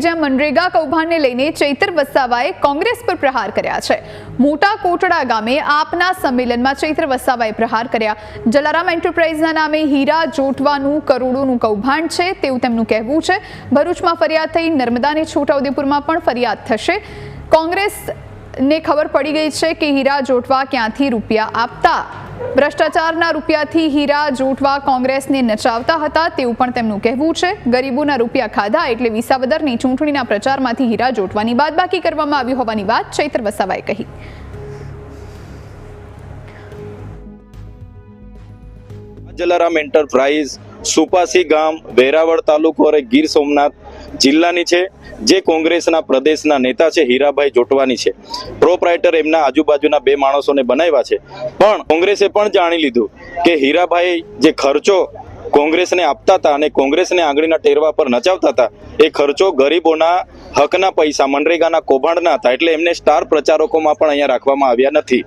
જ્યાં મનરેગા કૌભાંડને લઈને ચૈતર વસાવાએ કોંગ્રેસ પર પ્રહાર કર્યા છે। મોટા કોટડા ગામે આપના સંમેલનમાં ચૈતર વસાવાએ પ્રહાર કર્યા। જલારામ એન્ટરપ્રાઇઝના નામે હીરા જોટવાનું કરોડોનું કૌભાંડ છે તેવું તેમનું કહેવું છે। ભરૂચમાં ફરિયાદ થઈ, નર્મદાની છોટાઉદેપુરમાં પણ ફરિયાદ થશે। કોંગ્રેસને ખબર પડી ગઈ છે કે હીરા જોટવા ક્યાંથી રૂપિયા આપતા। ભ્રષ્ટાચારના રૂપિયાથી હીરા જોટવા કોંગ્રેસને નચાવતા હતા તેવું પણ તેમનું કહેવું છે। ગરીબોના રૂપિયા ખાધા એટલે વિસાવદરની ચૂંટણીના પ્રચારમાંથી હીરા જોટવાની બાદબાકી કરવામાં આવી હોવાની વાત ચૈતર વસાવાએ કહી। જલારામ એન્ટરપ્રાઇઝ સુપાસી ગામ, વેરાવળ તાલુકો અને ગીર સોમનાથ જિલ્લાની છે, જે કોંગ્રેસના પ્રદેશના નેતા છે હીરાભાઈ જોટવાની છે। પ્રોપરાઇટર એમના આજુબાજુના બે માણસોને બનાવ્યા છે, પણ કોંગ્રેસે પણ જાણી લીધું કે હીરાભાઈ જે ખર્ચો કોંગ્રેસને આપતા હતા અને કોંગ્રેસને આંગળીના ટેરવા પર નચાવતા હતા એ ખર્ચો ગરીબોના હકના પૈસા મનરેગાના કૌભાંડના હતા, એટલે એમને સ્ટાર પ્રચારકોમાં પણ અહીંયા રાખવામાં આવ્યા નથી।